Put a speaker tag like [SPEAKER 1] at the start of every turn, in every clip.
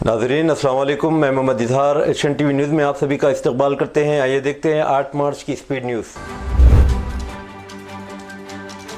[SPEAKER 1] ناظرین السلام علیکم، میں محمد اظہار ایشین ٹی وی نیوز میں آپ سبھی کا استقبال کرتے ہیں۔ آئیے دیکھتے ہیں 8 مارچ کی سپیڈ نیوز۔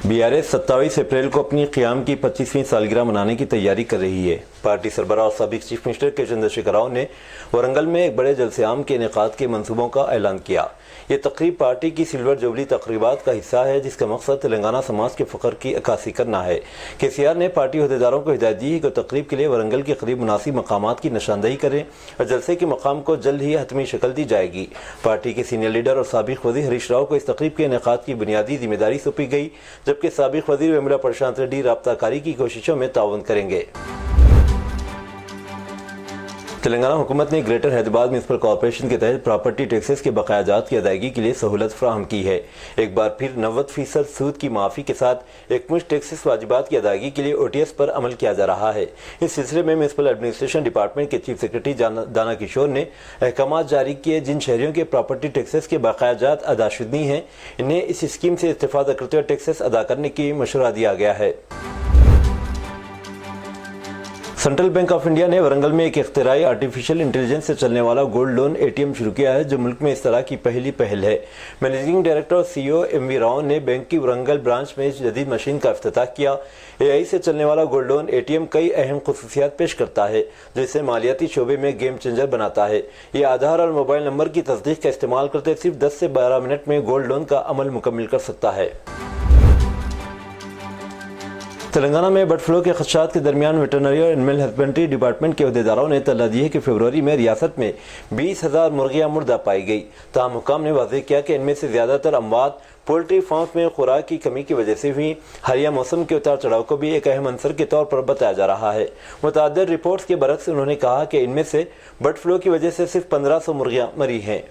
[SPEAKER 1] BRS 27 اپریل کو اپنی قیام کی 25ویں سالگرہ منانے کی تیاری کر رہی ہے۔ پارٹی سربراہ اور سابق چیف منسٹر کے چندر شیکھر راؤ نے ورنگل میں ایک بڑے جلسے عام کے انعقاد کے منصوبوں کا اعلان کیا۔ یہ تقریب پارٹی کی سلور جوبلی تقریبات کا حصہ ہے، جس کا مقصد تلنگانہ سماج کے فخر کی عکاسی کرنا ہے۔ KCR نے پارٹی عہدیداروں کو ہدایت دی ہے کہ تقریب کے لیے ورنگل کے قریب مناسب مقامات کی نشاندہی کریں اور جلسے کے مقام کو جلد ہی حتمی شکل دی جائے گی۔ پارٹی کے سینئر لیڈر اور سابق وزیر ہریش راؤ کو اس تقریب کے انعقاد کی بنیادی ذمہ داری سونپی گئی، جبکہ سابق وزیر ویملا پرشانت ریڈی رابطہ کاری کی کوششوں میں تعاون کریں گے۔ تلنگانہ حکومت نے گریٹر حیدرآباد میونسپل کارپوریشن کے تحت پراپرٹی ٹیکسز کے بقایا جات کی ادائیگی کے لیے سہولت فراہم کی ہے۔ ایک بار پھر 90% سود کی معافی کے ساتھ ایک ٹیکسز واجبات کی ادائیگی کے لیے OTS پر عمل کیا جا رہا ہے۔ اس سلسلے میں میونسپل ایڈمنسٹریشن ڈپارٹمنٹ کے چیف سیکرٹری دانا کشور نے احکامات جاری کیے۔ جن شہریوں کے پراپرٹی ٹیکسز کے بقایا جات ادا شدنی ہیں، انہیں اس اسکیم سے استفادہ کرتے ہوئے ٹیکسز ادا کرنے کی مشورہ دیا گیا ہے۔ سینٹرل بینک آف انڈیا نے ورنگل میں ایک اختراعی آرٹیفیشل انٹیلیجنس سے چلنے والا گولڈ لون ATM شروع کیا ہے، جو ملک میں اس طرح کی پہلی پہل ہے۔ مینیجنگ ڈائریکٹر اور CEO MV راؤ نے بینک کی ورنگل برانچ میں اس جدید مشین کا افتتاح کیا۔ AI سے چلنے والا گولڈ لون ATM کئی اہم خصوصیات پیش کرتا ہے، جو اسے مالیاتی شعبے میں گیم چینجر بناتا ہے۔ یہ آدھار اور موبائل نمبر کی تصدیق کا استعمال کرتے صرف 10 سے 12 منٹ میں گولڈ لون کا عمل مکمل کر سکتا ہے۔ تلنگانہ میں برڈ فلو کے خدشات کے درمیان ویٹرنری اور اینیمل ہسبنڈری ڈپارٹمنٹ کے عہدیداروں نے اطلاع دی ہے کہ فروری میں ریاست میں 20,000 مرغیاں مردہ پائی گئی۔ تاہم حکام نے واضح کیا کہ ان میں سے زیادہ تر اموات پولٹری فارمز میں خوراک کی کمی کی وجہ سے ہوئی۔ حالیہ موسم کے اتار چڑھاؤ کو بھی ایک اہم عنصر کے طور پر بتایا جا رہا ہے۔ متعدد رپورٹس کے برعکس انہوں نے کہا کہ ان میں سے برڈ فلو کی وجہ سے صرف 1500 مرغیاں مری ہیں۔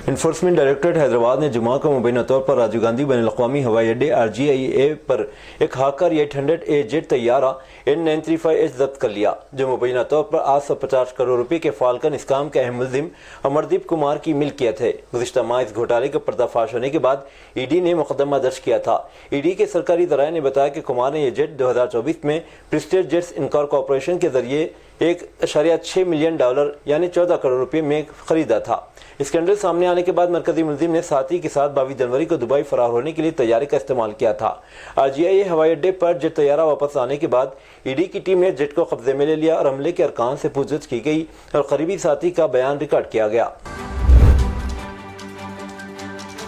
[SPEAKER 1] انفورسمنٹ ڈائریکٹوریٹ حیدرآباد نے جمعہ کو مبینہ طور پر راجیو گاندھی بین الاقوامی ہوائی اڈے RGIA پر ایک ہاکر 800A جیٹ طیارہ N935H ضبط کر لیا، جو مبینہ طور پر 850 کروڑ روپے کے فالکن اسکام کے اہم ملزم امردیپ کمار کی ملکیت ہے۔ گزشتہ ماہ اس گھوٹالے کا پردہ فاش ہونے کے بعد ED نے مقدمہ درج کیا تھا۔ ED کے سرکاری ذرائع نے بتایا کہ کمار نے یہ جیٹ 2024 میں پریسٹیج جیٹس انکار کارپوریشن کے ذریعے $1.6 ملین یعنی 14 کروڑ روپے میں خریدا تھا۔ اسکینڈل سامنے آنے کے بعد مرکزی ملزم نے ساتھی کے ساتھ 22 جنوری کو دبئی فرار ہونے کے لیے طیارے کا استعمال کیا تھا۔ RGIA ہوائی اڈے پر جیٹ طیارہ واپس آنے کے بعد ED کی ٹیم نے جیٹ کو قبضے میں لے لیا اور عملے کے ارکان سے پوچھ گچھ کی گئی اور قریبی ساتھی کا بیان ریکارڈ کیا گیا۔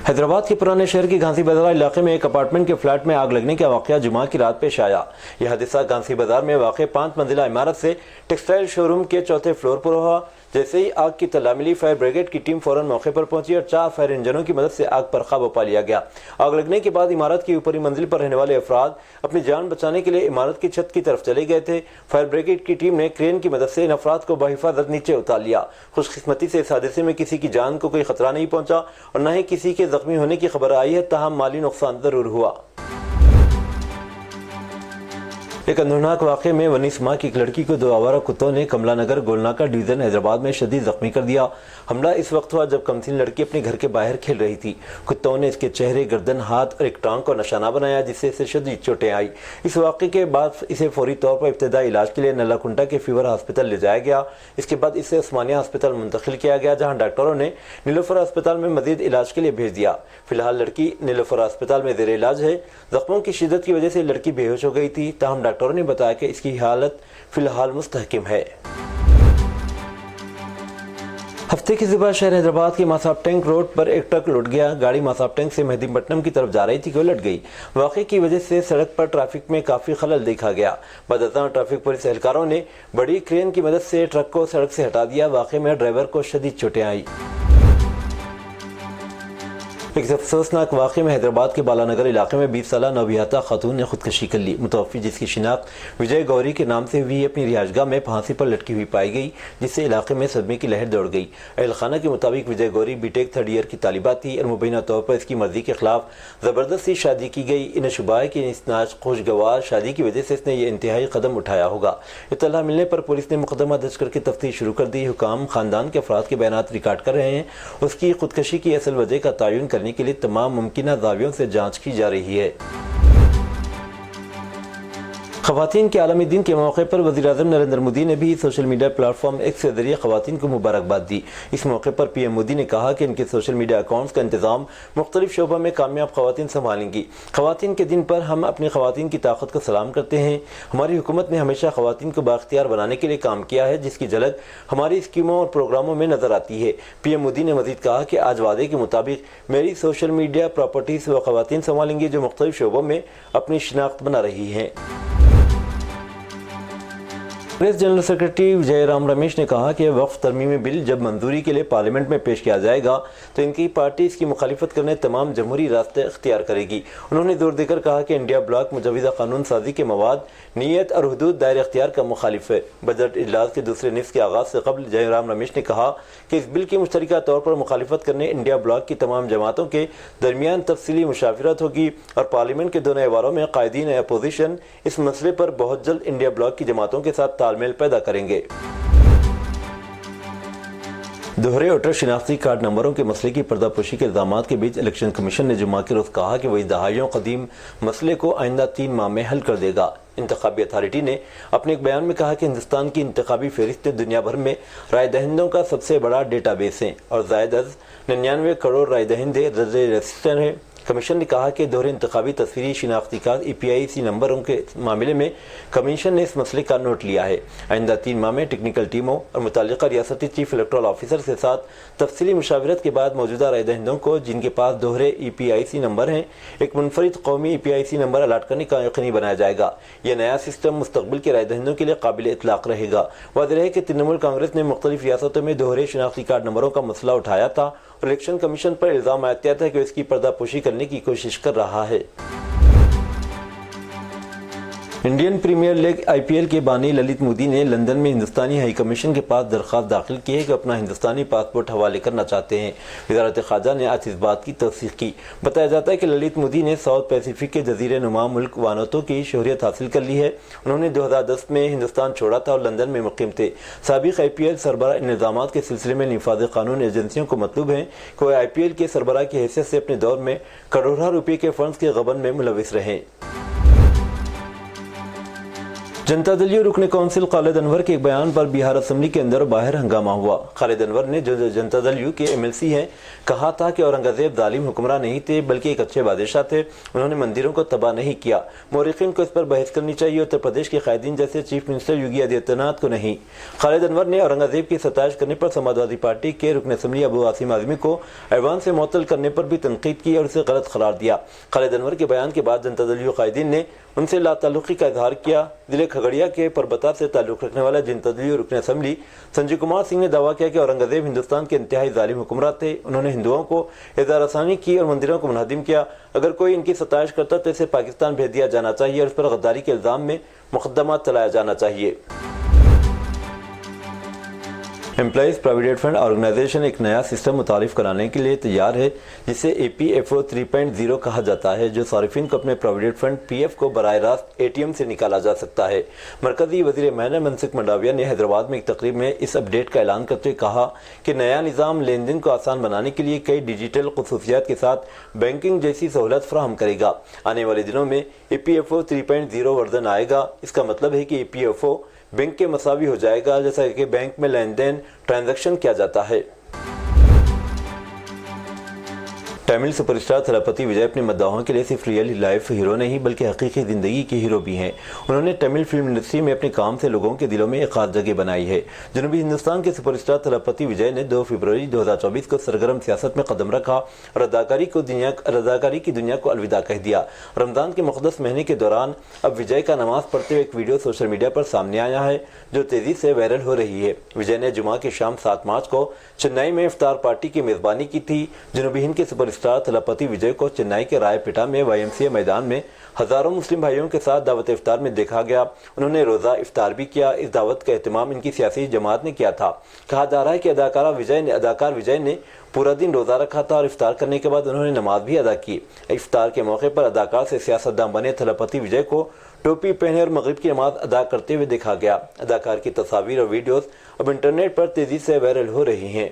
[SPEAKER 1] حیدرآباد کے پرانے شہر کے گھانسی بازار علاقے میں ایک اپارٹمنٹ کے فلیٹ میں آگ لگنے کا واقعہ جمعہ کی رات پیش آیا۔ یہ حادثہ گھانسی بازار میں واقع 5 منزلہ عمارت سے ٹیکسٹائل شو روم کے 4تھے فلور پر ہوا۔ جیسے ہی آگ کی اطلاع ملی، فائر بریگیڈ کی ٹیم فوراً موقع پر پہنچی اور 4 فائر انجنوں کی مدد سے آگ پر قابو پا لیا گیا۔ آگ لگنے کے بعد عمارت کی اوپری منزل پر رہنے والے افراد اپنی جان بچانے کے لیے عمارت کی چھت کی طرف چلے گئے تھے۔ فائر بریگیڈ کی ٹیم نے کرین کی مدد سے ان افراد کو بحفاظت نیچے اتار لیا۔ خوش قسمتی سے اس حادثے میں کسی کی جان کو کوئی خطرہ نہیں پہنچا اور نہ ہی کسی کے زخمی ہونے کی خبر آئی ہے، تاہم مالی نقصان ضرور ہوا۔ ایک اندروناک واقعے میں 19 ماہ کی ایک لڑکی کو 2 آوارہ کتوں نے کملا نگر گولناکا ڈویژن حیدرآباد میں شدید زخمی کر دیا۔ حملہ اس وقت ہوا جب کمسن لڑکی اپنے گھر کے باہر کھیل رہی تھی۔ کتوں نے اس کے چہرے، گردن، ہاتھ اور ایک ٹانگ کو نشانہ بنایا، جس سے اسے شدید چوٹیں آئی۔ اس واقعے کے بعد اسے فوری طور پر ابتدائی علاج کے لیے نلا کنٹا کے فیور ہسپتال لے جایا گیا۔ اس کے بعد اسے عثمانیہ ہسپتال منتقل کیا گیا، جہاں ڈاکٹروں نے نیلوفر ہسپتال میں مزید علاج کے لیے بھیج دیا۔ فی الحال لڑکی نیلوفر ہسپتال میں زیر علاج ہے۔ زخموں کی شدت کی وجہ سے لڑکی بے ہوش ہو گئی تھی، تاہم ڈاکٹروں نے بتایا کہ اس کی حالت فی الحال مستحکم ہے۔ ہفتے کی صبح شہر حیدرآباد کے ماساب ٹینک روڈ پر ایک ٹرک لٹ گیا۔ گاڑی ماساب ٹینک سے مہدی پٹنم کی طرف جا رہی تھی کہ وہ لٹ گئی۔ واقعے کی وجہ سے سڑک پر ٹریفک میں کافی خلل دیکھا گیا۔ بعد ازاں ٹریفک پولیس اہلکاروں نے بڑی کرین کی مدد سے ٹرک کو سڑک سے ہٹا دیا۔ واقعے میں ڈرائیور کو شدید چوٹیں آئیں۔ ایک افسوسناک واقعے میں حیدرآباد کے بالانگر علاقے میں 20 سالہ نوبیاہتا خاتون نے خودکشی کر لی۔ متوفی، جس کی شناخت وجے گوری کے نام سے ہوئی، اپنی رہائش گاہ میں پھانسی پر لٹکی ہوئی پائی گئی، جس سے علاقے میں صدمے کی لہر دوڑ گئی۔ اہل خانہ کے مطابق وجے گوری B.Tech 3rd ایئر کی طالبہ تھی اور مبینہ طور پر اس کی مرضی کے خلاف زبردستی شادی کی گئی۔ انہیں شبہ ہے کہ اس ناخوشگوار شادی کی وجہ سے اس نے یہ انتہائی قدم اٹھایا ہوگا۔ اطلاع ملنے پر پولیس نے مقدمہ درج کر کے تفتیش شروع کر دی۔ حکام خاندان کے افراد کے بیانات ریکارڈ کر رہے ہیں۔ اس کی خودکشی کی اصل وجہ کا تعین کرنے کے لیے تمام ممکنہ زاویوں سے جانچ کی جا رہی ہے۔ ख़वातीन के आलमी दिन के मौके पर वज़ीर-ए-आज़म नरेंद्र मोदी ने भी सोशल मीडिया प्लेटफॉर्म एक्स के ज़रिए ख़वातीन को मुबारकबाद दी। इस मौके पर पीएम मोदी ने कहा कि इनके सोशल मीडिया अकाउंट्स का इंतज़ाम मुख्तलिफ शोबों में कामयाब ख़वातीन संभालेंगी। ख़वातीन के दिन पर हम अपनी ख़वातीन की ताकत को सलाम करते हैं। हमारी हुकूमत ने हमेशा ख़वातीन को बाख्तियार बनाने के लिए काम किया है, जिसकी झलक हमारी स्कीमों और प्रोग्रामों में नज़र आती है। पीएम मोदी ने मज़ीद कहा कि आज वादे के मुताबिक मेरी सोशल मीडिया प्रॉपर्टीज़ वो ख़वातीन संभालेंगी जो मुख्तलिफ शोबों में अपनी शिनाख्त बना रही हैं। कांग्रेस जनरल सेक्रेटरी जयराम रमेश ने कहा कि वक्फ तरमीमी बिल जब मंजूरी के लिए पार्लियामेंट में पेश किया जाएगा तो इनकी पार्टी इसकी मुखालिफत करने तमाम जमहूरी रास्ते इख्तियार करेगी। उन्होंने जोर देकर कहा कि इंडिया ब्लॉक मुजवज़ा कानून साजी के मवाद, नीयत और हुदूद दायरे इख्तियार का मुखालिफ है। बजट इजलास के दूसरे निस्फ़ के आगाज़ से कबल जयराम रमेश ने कहा कि इस बिल की मुश्तरका तौर पर मुखालिफत करने इंडिया ब्लॉक की तमाम जमातों के दरमियान तफसीली मुशावरत होगी और पार्लियामेंट के दोनों एवारों में कायदीन अपोजिशन इस मसले पर बहुत जल्द इंडिया ब्लॉक की जमातों के साथ तालमेल पैदा करेंगे। दोहरे वोटर शिनाख्ती कार्ड नंबरों के मसले की पर्दापोशी के इल्जामात के बीच इलेक्शन कमीशन ने जुम्मा के रोज कहा कि वही दहाइयों कदीम मसले को आइंदा 3 माह में हल कर देगा। इंतखाबी अथॉरिटी ने अपने एक बयान में कहा कि हिंदुस्तान की इंतखाबी फहरिस्तें दुनिया भर में राय दहिंदों का सबसे बड़ा डेटाबेस हैं और ज़ायद अज 99 करोड़ राय दहिंदे रजिस्टर हैं। कमीशन ने कहा कि दोहरे इंतखाबी तस्वीरी शिनाख्ती कार्ड EPIC नंबरों के मामले में कमीशन ने इस मसले का नोट लिया है। आइंदा 3 माह में टेक्निकल टीमों और मुताल्लिका रियासती चीफ इलेक्टोरल ऑफिसर के साथ तफसीली मुशावरत के बाद मौजूदा राय दहिंदों को जिनके पास दोहरे EPIC नंबर हैं एक मुनफरिद कौमी EPIC नंबर अलाट करने का यकीनी बनाया जाएगा। यह नया सिस्टम मुस्तकबिल के राय दहिंदों के लिए काबिल इतलाक रहेगा। वाज़ेह है कि तृणमूल कांग्रेस ने मुख्तलिफ रियासतों में दोहरे शिनाख्ती कार्ड नंबरों का मसला उठाया था और इलेक्शन कमीशन पर इल्जाम आया था कि वो इसकी पर्दापोशी करने की कोशिश कर रहा है। इंडियन प्रीमियर लीग IPL के बानी ललित मोदी ने लंदन में हिंदुस्तानी हाई कमीशन के पास दरख्वास्त दाखिल की है कि अपना हिंदुस्तानी पासपोर्ट हवाले करना चाहते हैं। वज़ारत ख़ारजा ने आज इस बात की तस्दीक की। बताया जाता है कि ललित मोदी ने साउथ पैसिफिक के जजीरे नुमा मुल्क वानोतो की शोहरियत हासिल कर ली है। उन्होंने 2010 में हिंदुस्तान छोड़ा था और लंदन में मुक़ीम थे। साबिक़ IPL सरबराह इन निज़ामात के सिलसिले में निफाज़ कानून एजेंसियों को मतलूब है कि वह IPL के सरबराह की हैसियत से अपने दौर में करोड़ों रुपये के फंड्स के गबन में मुलविस रहें। जनता दल यू रुकन कौंसिल खालिद अनवर के एक बयान पर बिहार असम्बली के अंदर और बाहर हंगामा हुआ। खालिद अनवर ने जो जनता दल यू के MLC हैं कहा था कि औरंगजेब जालिम हुक्मरान नहीं थे बल्कि एक अच्छे बादशाह थे। उन्होंने मंदिरों को तबाह नहीं किया। मौरिकीन को इस पर बहस करनी चाहिए, उत्तर प्रदेश के कायदीन जैसे चीफ मिनिस्टर योगी आदित्यनाथ को नहीं। खालिद अनवर ने औरंगजेब की सताइश करने पर समाजवादी पार्टी के रुकन असम्बली अबू आसिम आज़मी को ऐवान से मुअत्तल करने पर भी तनकीद की और उसे गलत करार दिया। खालिद अनवर के बयान के बाद जनता दल यू कायदीन ने उनसे लाताल्लुकी का इजहार किया। जिले खगड़िया के परबता से ताल्लुक़ रखने वाला जनता दल यू रुकन असम्बली संजय कुमार सिंह ने दावा किया कि औरंगजेब हिंदुस्तान के इंतहाई जालिम हुक्मरान थे। उन्होंने हिंदुओं को इज़हार आसानी की और मंदिरों को मुनहदिम किया। अगर कोई इनकी सताइश करता तो इसे पाकिस्तान भेज दिया जाना चाहिए और इस पर गद्दारी के इल्ज़ाम में मुकदमा चलाया जाना चाहिए। एम्प्लॉइज़ प्रोविडेंट फंड ऑर्गेनाइजेशन एक नया सिस्टम मुतारिफ कराने के लिए तैयार है जिसे APFO 3.0 कहा जाता है, जो सारिफिन को अपने प्रोविडेंट फंड PF को बराह रास्त ATM से निकाला जा सकता है। मरकजी वज़ीर माली मनसुख मंडाविया ने हैदराबाद में एक तकरीब में इस अपडेट का ऐलान करते हुए कहा कि नया निज़ाम लेन देन को आसान बनाने के लिए कई डिजिटल खुसूसियात के साथ बैंकिंग जैसी सहूलत फराहम करेगा। आने वाले दिनों में APFO 3.0 वर्जन आएगा। इसका मतलब है कि APFO बैंक के मसावी हो जाएगा, जैसा कि बैंक में लेन देन ट्रांजैक्शन किया जाता है। तमिल सुपरस्टार थलपति विजय अपने मद्दाहों के लिए सिर्फ रियल लाइफ हीरो नहीं बल्कि हकीकी ज़िंदगी के हीरो भी हैं। उन्होंने तमिल फिल्म इंडस्ट्री में अपने काम से लोगों के दिलों में एक खास जगह बनाई है। जनूबी हिंदुस्तान के सुपरस्टार थलपति विजय ने 2 फरवरी 2024 को सरगर्म सियासत में कदम रखा और अदाकारी की दुनिया को अलविदा कह दिया। रमज़ान के मुक़द्दस महीने के दौरान अब विजय का नमाज पढ़ते हुए एक वीडियो सोशल मीडिया पर सामने आया है जो तेज़ी से वायरल हो रही है। विजय ने जुमा की शाम 7 मार्च को चेन्नई में इफ्तार पार्टी की मेज़बानी की थी। जनूबी हिंद के सुपरस्टार थलपति विजय को चेन्नई के रायपेटा में YMCA मैदान में हज़ारों मुस्लिम भाइयों के साथ दावत इफ्तार में देखा गया। उन्होंने रोज़ा इफ्तार भी किया। इस दावत का एहतमाम इनकी सियासी जमात ने किया था। कहा जा रहा है कि अदाकार विजय ने पूरा दिन रोज़ा रखा था और इफ्तार करने के बाद उन्होंने नमाज भी अदा की। इफ्तार के मौके पर अदाकार से सियासतदान बने थलपति विजय को टोपी पहने और मगरिब की नमाज अदा करते हुए देखा गया। अदाकार की तस्वीर और वीडियोस अब इंटरनेट पर तेज़ी से वायरल हो रही हैं।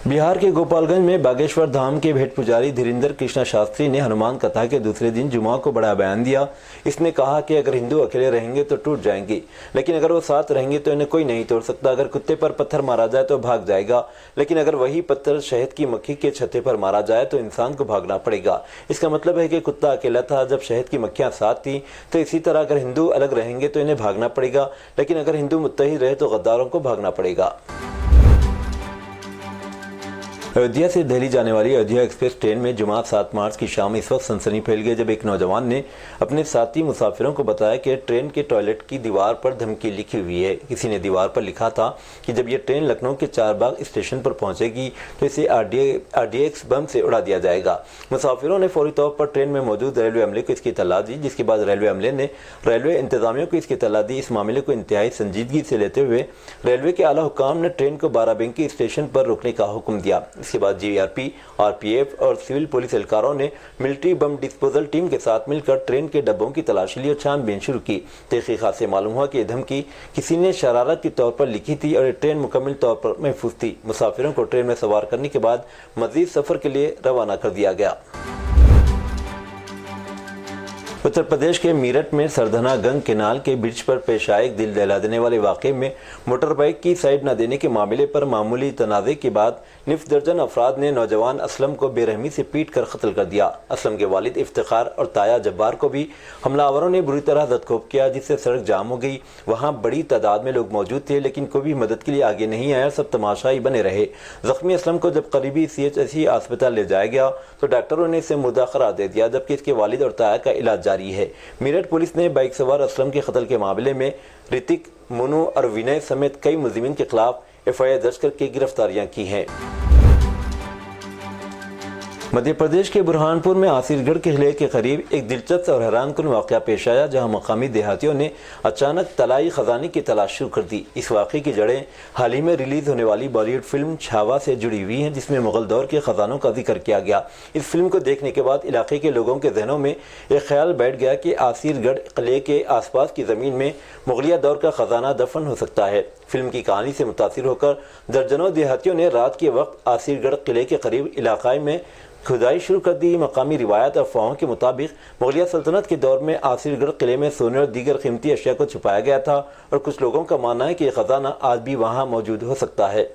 [SPEAKER 1] बिहार के गोपालगंज में बागेश्वर धाम के भेंट पुजारी धीरेन्द्र कृष्णा शास्त्री ने हनुमान कथा के दूसरे दिन जुमा को बड़ा बयान दिया। इसने कहा कि अगर हिंदू अकेले रहेंगे तो टूट जाएंगे, लेकिन अगर वो साथ रहेंगे तो इन्हें कोई नहीं तोड़ सकता। अगर कुत्ते पर पत्थर मारा जाए तो भाग जाएगा, लेकिन अगर वही पत्थर शहद की मक्खी के छत्ते पर मारा जाए तो इंसान को भागना पड़ेगा। इसका मतलब है कि कुत्ता अकेला था जब शहद की मक्खियां साथ थी, तो इसी तरह अगर हिंदू अलग रहेंगे तो इन्हें भागना पड़ेगा, लेकिन अगर हिंदू मुत्तहिद रहे तो गद्दारों को भागना पड़ेगा। अयोध्या से दिल्ली जाने वाली अयोध्या एक्सप्रेस ट्रेन में जुमा 7 मार्च की शाम इस वक्त सनसनी फैल गई जब एक नौजवान ने अपने साथी मुसाफिरों को बताया कि ट्रेन के टॉयलेट की दीवार पर धमकी लिखी हुई है। किसी ने दीवार पर लिखा था कि जब यह ट्रेन लखनऊ के चारबाग स्टेशन पर पहुंचेगी तो इसे RDX बम से उड़ा दिया जाएगा। मुसाफिरों ने फौरी तौर पर ट्रेन में मौजूद रेलवे अमले को इसकी इत्तला दी, जिसके बाद रेलवे अमले ने रेलवे इंतजामिया को इसकी इत्तला दी। इस मामले को इंतहाई संजीदगी से लेते हुए रेलवे के आला हुकाम ने ट्रेन को बाराबंकी स्टेशन पर रोकने का हुक्म दिया। इसके बाद GRP, RPF और सिविल पुलिस एहलकारों ने मिलिट्री बम डिस्पोजल टीम के साथ मिलकर ट्रेन के डब्बों की तलाशी ली और छानबीन शुरू की। तहकीकात से मालूम हुआ कि यह धमकी किसी ने शरारत के तौर पर लिखी थी और ट्रेन मुकम्मल तौर पर महफूज थी। मुसाफिरों को ट्रेन में सवार करने के बाद मजीद सफर के लिए रवाना कर दिया गया। उत्तर प्रदेश के मीरठ में सरधना गंग केनाल के ब्रिज पर पेश आए एक दिल दहला देने वाले वाक़े में मोटर बाइक की साइड न देने के मामले पर मामूली तनाज़े के बाद निफ दर्जन अफराद ने नौजवान असलम को बेरहमी से पीट कर कत्ल कर दिया। असलम के वालिद इफ्तिखार और ताया जब्बार को भी हमलावरों ने बुरी तरह दस्तकोप किया, जिससे सड़क जाम हो गई। वहाँ बड़ी तादाद में लोग मौजूद थे, लेकिन कोई भी मदद के लिए आगे नहीं आया। सब तमाशाई बने रहे। जख्मी असलम को जब करीबी CHSE अस्पताल ले जाया गया तो डॉक्टरों ने इसे मुर्दा करार दे दिया, जबकि इसके वालिद और ताया का इलाज जारी है। मीरठ पुलिस ने बाइक सवार असलम के कत्ल के मामले में ऋतिक, मोनू और विनय समेत कई मुलजिमीन के खिलाफ FIR दर्ज करके गिरफ्तारियां की हैं। मध्य प्रदेश के बुरहानपुर में आसिरगढ़ के किले के करीब एक दिलचस्प और हैरानकुन वाक़या पेश आया, जहां मकामी देहातियों ने अचानक तलाई खजाने की तलाश शुरू कर दी। इस वाक़े की जड़ें हाल ही में रिलीज होने वाली बॉलीवुड फिल्म छावा से जुड़ी हुई हैं, जिसमें मुगल दौर के खजानों का जिक्र किया गया। इस फिल्म को देखने के बाद इलाके के लोगों के जहनों में एक ख्याल बैठ गया कि आसिरगढ़ किले के आसपास की ज़मीन में मुगलिया दौर का खजाना दफन हो सकता है। फिल्म की कहानी से मुतासिर होकर दर्जनों देहातियों ने रात के वक्त आसिरगढ़ किले के करीब इलाके में खुदाई शुरू कर दी। मकामी रिवायत और अफवाहों के मुताबिक मुगलिया सल्तनत के दौर में आसिरगढ़ किले में सोने और दीगर कीमती अशिया को छुपाया गया था और कुछ लोगों का मानना है कि यह खजाना आज भी वहां मौजूद हो सकता है।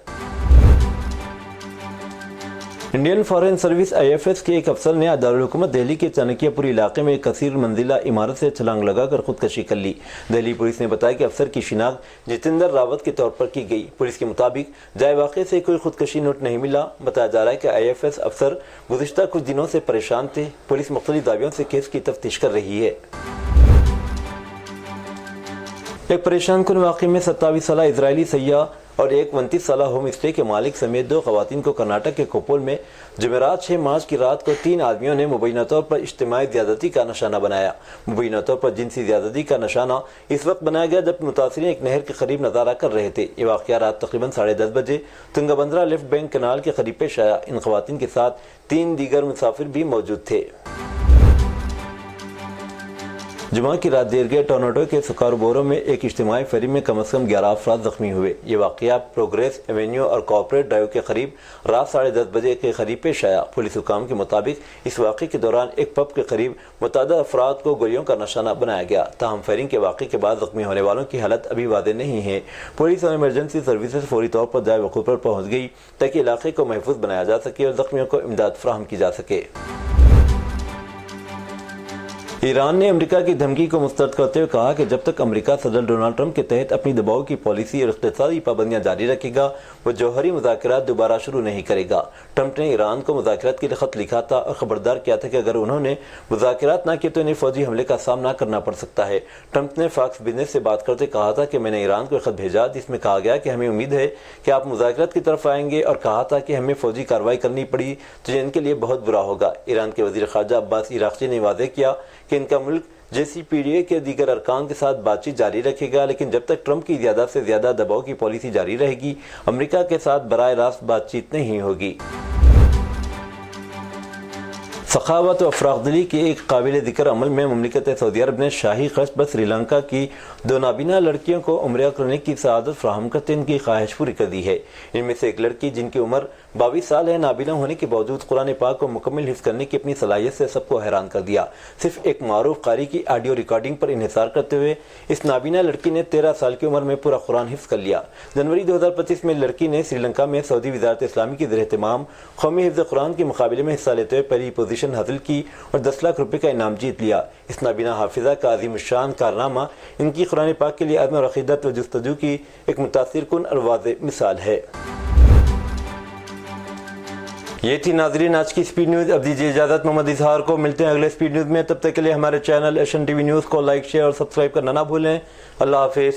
[SPEAKER 1] इंडियन फॉरेन सर्विस IFS के एक अफसर ने दारुल हुकूमत दिल्ली के चाणक्यपुरी इलाके में एक कसीर मंजिला इमारत से छलांग लगाकर खुदकशी कर ली। दिल्ली पुलिस ने बताया कि अफसर की शिनाख्त जितेंद्र रावत के तौर पर की गई। पुलिस के मुताबिक जाए वाक़े से कोई खुदकशी नोट नहीं मिला। बताया जा रहा है कि IFS अफसर गुज़िश्ता कुछ दिनों से परेशान थे। पुलिस मुख्तलिफ दावियों से केस की तफ्तीश कर रही है। एक परेशान कुन वाक़े में 27 साला इजरायली सैयाह और एक 29 साला होम स्टे के मालिक समेत 2 खवातीन को कर्नाटक के कोप्पोल में जुमेरात 6 मार्च की रात को 3 आदमियों ने मुबैना तौर पर इज्तिमाई ज़्यादती का निशाना बनाया। मुबैना तौर पर जिनसी ज़्यादती का निशाना इस वक्त बनाया गया जब मुतासिरीन एक नहर के करीब नज़ारा कर रहे थे। ये वाक़या रात तकरीबन 10:30 बजे तुंगभद्रा लेफ्ट बैंक कैनाल के करीब पेश आया। इन खवातीन के साथ 3 दीगर मुसाफिर भी मौजूद थे। जुमा की रात देर गए टोरंटो के स्कारबोरो में एक इज्तिमाई फेरी में कम से कम 11 अफराद जख्मी हुए। ये वाक़या प्रोग्रेस एवेन्यू और कॉर्पोरेट ड्राइव के करीब रात 10:30 बजे के करीब पेश आया। पुलिस हुकाम के मुताबिक इस वाक़े के दौरान एक पब के करीब मुतअद्दिद अफराद को गोलियों का निशाना बनाया गया। ताहम फायरिंग के वाक़े के बाद जख्मी होने वालों की हालत अभी वाज़ेह नहीं है। पुलिस और इमरजेंसी सर्विसेज फौरी तौर पर जाए वक़ूफ़ पर पहुँच गई ताकि इलाके को महफूज बनाया जा सके और जख्मियों को इमदाद फराहम की जा सके। ईरान ने अमेरिका की धमकी को मुस्तरद करते हुए कहा कि जब तक अमेरिका सदर डोनाल्ड ट्रंप के तहत अपनी दबाव की पॉलिसी और इक़्तिसादी पाबंदियां जारी रखेगा, वो जौहरी मुज़ाकरात दोबारा शुरू नहीं करेगा। ट्रंप ने ईरान को मुज़ाकरात के लिए ख़त लिखा था और ख़बरदार किया था कि अगर उन्होंने मुज़ाकरात न किए तो इन्हें फ़ौजी हमले का सामना करना पड़ सकता है। ट्रंप ने फॉक्स बिजनेस से बात करते कहा था कि मैंने ईरान को एक ख़त भेजा जिसमें कहा गया कि हमें उम्मीद है कि आप मुज़ाकरात की तरफ आएंगे और कहा था कि हमें फ़ौजी कार्रवाई करनी पड़ी तो ये इनके लिए बहुत बुरा होगा। ईरान के वज़ीर ख़ारजा अब्बास इराक़ची ने वाज़ेह किया कि इनका मुल्क JCPOA के दीगर अरकान के साथ बातचीत जारी रखेगा, लेकिन जब तक ट्रंप की ज़्यादा से ज़्यादा दबाव की पॉलिसी जारी रहेगी, अमेरिका के साथ बराह रास्त बातचीत नहीं होगी। सखावत और अफराकदिली के एक काबिल ज़िक्र अमल में मुमलिकत सऊदी अरब ने शाही खर्च पर श्रीलंका की 2 नाबीना लड़कियों को उम्रा करने की सआदत फराहम करते इनकी ख्वाहिश पूरी कर दी है। इनमें से एक लड़की जिनकी उम्र 22 साल है, नाबिना होने के बावजूद कुरान पाक को मुकम्मल हिफ्ज़ करने की अपनी सलाहियत से सबको हैरान कर दिया। सिर्फ एक मारूफ कारी की ऑडियो रिकॉर्डिंग पर इन्हिसार करते हुए इस नाबिना लड़की ने 13 साल की उम्र में पूरा कुरान हिफ्ज़ कर लिया। जनवरी 2025 में लड़की ने श्रीलंका में सऊदी वज़ारत इस्लामी की ज़ेर-ए-एहतमाम कौमी हिफ्ज़ कुरान के मुकाबले में हिस्सा लेते हुए पहली पोजीशन हासिल की और 10 लाख रुपए का इनाम जीत लिया। इस नाबिना हाफिज़ा का अज़ीमुश्शान कारनामा इनकी कुरान पाक के लिए अज़्म और अक़ीदत व जुस्तजू की एक मुतासिरकुन और वाज़ेह मिसाल है। ये थी नाज़रीन आज की स्पीड न्यूज़। अब दीजिए इजाज़त मोहम्मद इजहार को। मिलते हैं अगले स्पीड न्यूज़ में। तब तक के लिए हमारे चैनल एशन टीवी न्यूज़ को लाइक शेयर और सब्सक्राइब करना ना भूलें। अल्लाह हाफिज़।